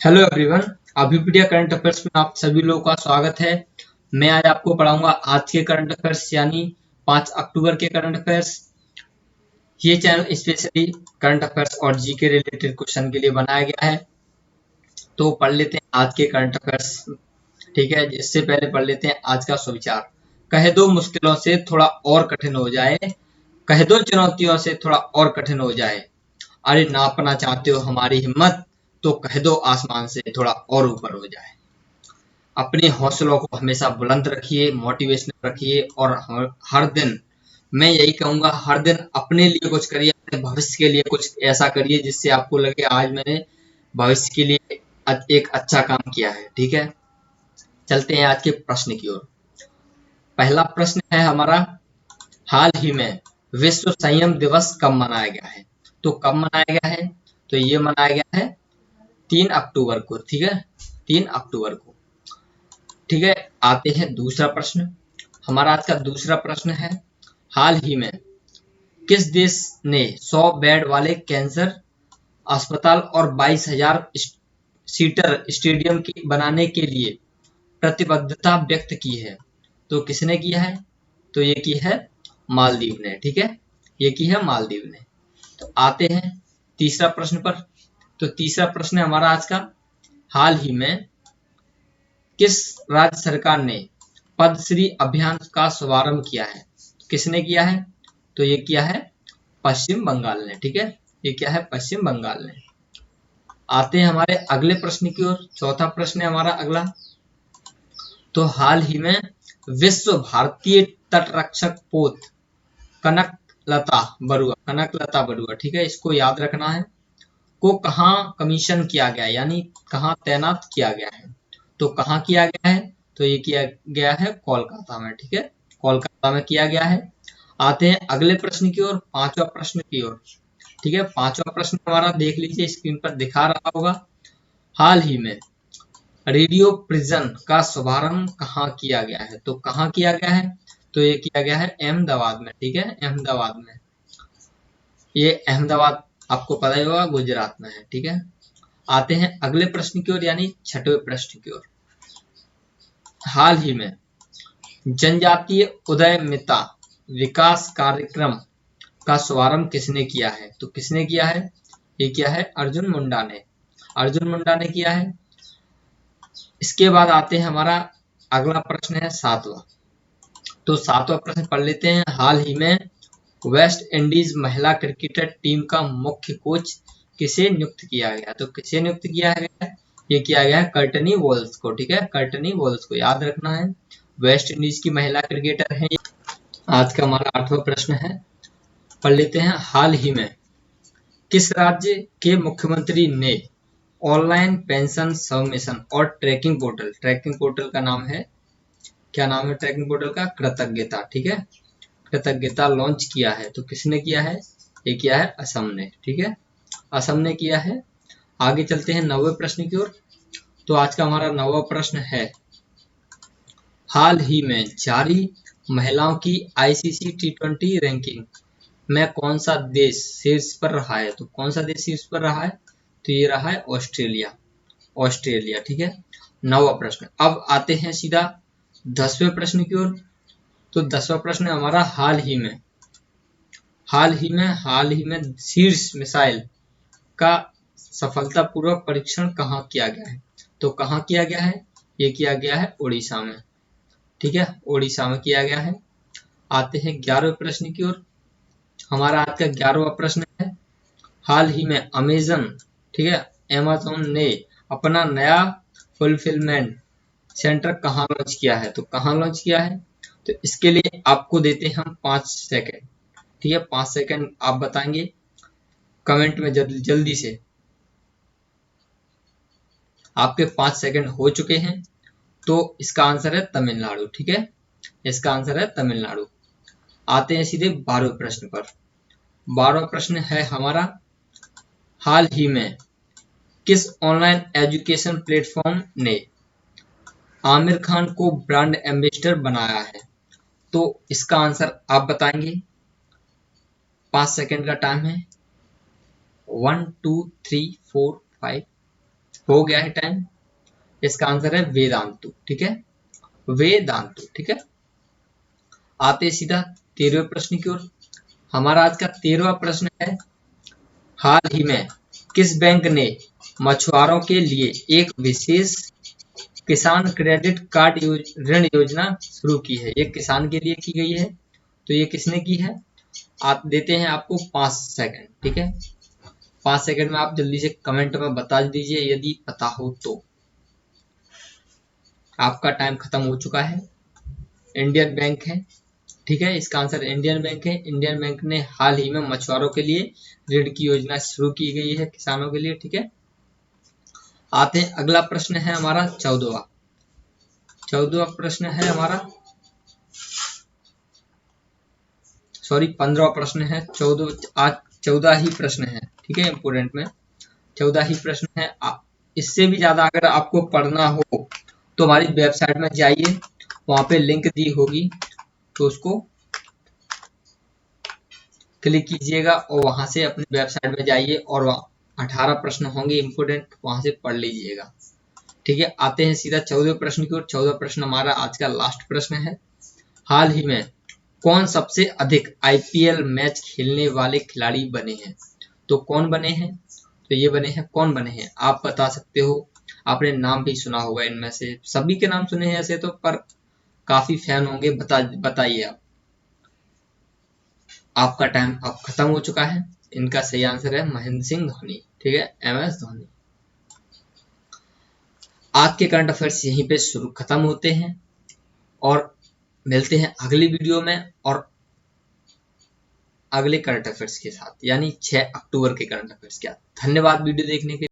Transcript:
Hello everyone, Abhipedia current affairs में आप सभी लोगों का स्वागत है। मैं आज आपको पढ़ाऊंगा आज के करंट अफेयर्स यानी 5 अक्टूबर के करंट अफेयर्स। ये चैनल स्पेशली करंट अफेयर्स और जीके रिलेटेड क्वेश्चन के लिए बनाया गया है। तो पढ़ लेते हैं आज के करंट अफेयर्स। ठीक है, इससे पहले पढ़ लेते हैं आज का सुविचार। कह दो मुश्किलों से थोड़ा और कठिन हो जाए, कह दो चुनौतियों से थोड़ा और कठिन हो जाए। अरे नापना चाहते हो हमारी हिम्मत, तो कह दो आसमान से थोड़ा और ऊपर हो जाए। अपने हौसलों को हमेशा बुलंद रखिए, मोटिवेशनल रखिए और हर दिन मैं यही कहूंगा, हर दिन अपने लिए कुछ करिए, अपने भविष्य के लिए कुछ ऐसा करिए जिससे आपको लगे आज मैंने भविष्य के लिए एक अच्छा काम किया है। ठीक है, चलते हैं आज के प्रश्न की ओर। पहला प्रश्न है हमारा, हाल ही में विश्व संयम दिवस कब मनाया गया है? तो कब मनाया गया है? तो ये मनाया गया है 3 अक्टूबर को। ठीक है, 3 अक्टूबर को। ठीक है, आते हैं दूसरा प्रश्न। हमारा आज का दूसरा प्रश्न है, हाल ही में किस देश ने 100 बेड वाले कैंसर अस्पताल और 22,000 सीटर स्टेडियम की बनाने के लिए प्रतिबद्धता व्यक्त की है? तो किसने किया है? तो ये की है मालदीव ने। ठीक है, ये की है मालदीव ने। तो आते हैं तीसरा प्रश्न पर। तो तीसरा प्रश्न है हमारा आज का, हाल ही में किस राज्य सरकार ने पद्मश्री अभियान का शुभारंभ किया है? किसने किया है? तो ये किया है पश्चिम बंगाल ने। ठीक है, ये क्या है? पश्चिम बंगाल ने। आते हैं हमारे अगले प्रश्न की ओर। चौथा प्रश्न है हमारा अगला, तो हाल ही में विश्व भारतीय तटरक्षक पोत कनकलता बरुआ, ठीक है, इसको याद रखना है, को कहाँ कमीशन किया गया है, यानी कहाँ तैनात किया गया है? तो कहाँ किया गया है? तो ये किया गया है कोलकाता में। ठीक है, कोलकाता में किया गया है। आते हैं अगले प्रश्न की ओर, पांचवा प्रश्न की ओर। ठीक है, पांचवा प्रश्न हमारा देख लीजिए, स्क्रीन पर दिखा रहा होगा। हाल ही में रेडियो प्रिजन का शुभारंभ कहाँ किया गया है? तो कहाँ किया गया है? तो ये किया गया है अहमदाबाद में। ठीक है, अहमदाबाद में। ये अहमदाबाद आपको पता ही होगा, गुजरात में है। ठीक है, आते हैं अगले प्रश्न की ओर, यानी छठवें प्रश्न की ओर। हाल ही में जनजातीय उद्यमिता विकास कार्यक्रम का शुभारंभ किसने किया है? तो किसने किया है? ये किया है अर्जुन मुंडा ने। अर्जुन मुंडा ने किया है। इसके बाद आते हैं हमारा अगला प्रश्न है सातवां। तो सातवां प्रश्न पढ़ लेते हैं। हाल ही में वेस्ट इंडीज महिला क्रिकेट टीम का मुख्य कोच किसे नियुक्त किया गया? तो किसे नियुक्त किया गया? ये किया गया है कर्टनी वॉल्स को। ठीक है, कर्टनी वॉल्स को याद रखना है, वेस्ट इंडीज की महिला क्रिकेटर है। आज का हमारा आठवां प्रश्न है, पढ़ लेते हैं। हाल ही में किस राज्य के मुख्यमंत्री ने ऑनलाइन पेंशन सबमिशन और ट्रैकिंग पोर्टल का नाम है, क्या नाम है ट्रैकिंग पोर्टल का? कृतज्ञता। ठीक है, कृतज्ञता लॉन्च किया है। तो किसने किया है? ये किया है असम ने। ठीक है, असम ने किया है। आगे चलते हैं नौवें प्रश्न की ओर। तो आज का हमारा नौवां प्रश्न है, हाल ही में जारी महिलाओं की आईसीसी टी20 रैंकिंग में कौन सा देश शीर्ष पर रहा है? तो कौन सा देश शीर्ष पर रहा है? तो ये रहा है ऑस्ट्रेलिया। ऑस्ट्रेलिया। ठीक है, नौवां प्रश्न। अब आते हैं सीधा 10वें प्रश्न की ओर। तो 10वां प्रश्न है हमारा, हाल ही में शीर्ष मिसाइल का सफलतापूर्वक परीक्षण कहाँ किया गया है? तो कहाँ किया गया है? ये किया गया है उड़ीसा में। ठीक है, उड़ीसा में किया गया है। आते हैं 11वें प्रश्न की ओर। हमारा आज का 11वां प्रश्न है, हाल ही में ठीक है, अमेज़न ने अपना नया फुलफिलमेंट सेंटर कहाँ लॉन्च किया है? तो कहाँ लॉन्च किया है? तो इसके लिए आपको देते हैं हम 5 सेकंड। ठीक है, 5 सेकंड आप बताएंगे कमेंट में जल्दी से। आपके 5 सेकंड हो चुके हैं। तो इसका आंसर है तमिलनाडु। ठीक है, इसका आंसर है तमिलनाडु। आते हैं सीधे 12वें प्रश्न पर। 12वां प्रश्न है हमारा, हाल ही में किस ऑनलाइन एजुकेशन प्लेटफॉर्म ने आमिर खान को ब्रांड एम्बेसडर बनाया है? तो इसका आंसर आप बताएंगे। 5 सेकंड का टाइम है। 1 2 3 4 5 हो गया है टाइम। इसका आंसर है वेदांतु, ठीक है, वेदांतु, ठीक है। आते सीधा 13वें प्रश्न की ओर। हमारा आज का 13वां प्रश्न है, हाल ही में किस बैंक ने मछुआरों के लिए एक विशेष किसान क्रेडिट कार्ड ऋण योजना शुरू की है? ये किसान के लिए की गई है, तो ये किसने की है? आप देते हैं आपको 5 सेकंड, ठीक है। 5 सेकंड में आप जल्दी से कमेंट में बता दीजिए यदि पता हो तो। आपका टाइम खत्म हो चुका है। इंडियन बैंक है, ठीक है, इसका आंसर इंडियन बैंक है। इंडियन बैंक ने हाल ही में मछुआरों के लिए ऋण की योजना शुरू की गई है, किसानों के लिए, ठीक है। आते हैं, अगला प्रश्न है हमारा 14वां प्रश्न है हमारा, सॉरी 15वां प्रश्न है। 14 ही प्रश्न है, ठीक है, इंपोर्टेंट में 14 ही प्रश्न है। इससे भी ज्यादा अगर आपको पढ़ना हो तो हमारी वेबसाइट में जाइए, वहां पे लिंक दी होगी, तो उसको क्लिक कीजिएगा और वहां से अपनी वेबसाइट में जाइए और वहाँ 18 प्रश्न होंगे इंपोर्टेंट, वहां से पढ़ लीजिएगा, ठीक है। आते हैं सीधा 14वें प्रश्न की ओर। 14वां प्रश्न हमारा आज का लास्ट प्रश्न है, हाल ही में कौन सबसे अधिक आईपीएल मैच खेलने वाले खिलाड़ी बने हैं? तो कौन बने हैं? तो ये बने हैं, कौन बने हैं आप बता सकते हो। आपने नाम भी सुना होगा, इनमें से सभी के नाम सुने हैं ऐसे तो, पर काफी फैन होंगे, बताइए आप। आपका टाइम अब खत्म हो चुका है। इनका सही आंसर है महेंद्र सिंह धोनी, ठीक है, MS धोनी। आज के करंट अफेयर्स यहीं पे शुरू खत्म होते हैं और मिलते हैं अगली वीडियो में और अगले करंट अफेयर्स के साथ, यानी 6 अक्टूबर के करंट अफेयर्स के साथ। धन्यवाद वीडियो देखने के लिए।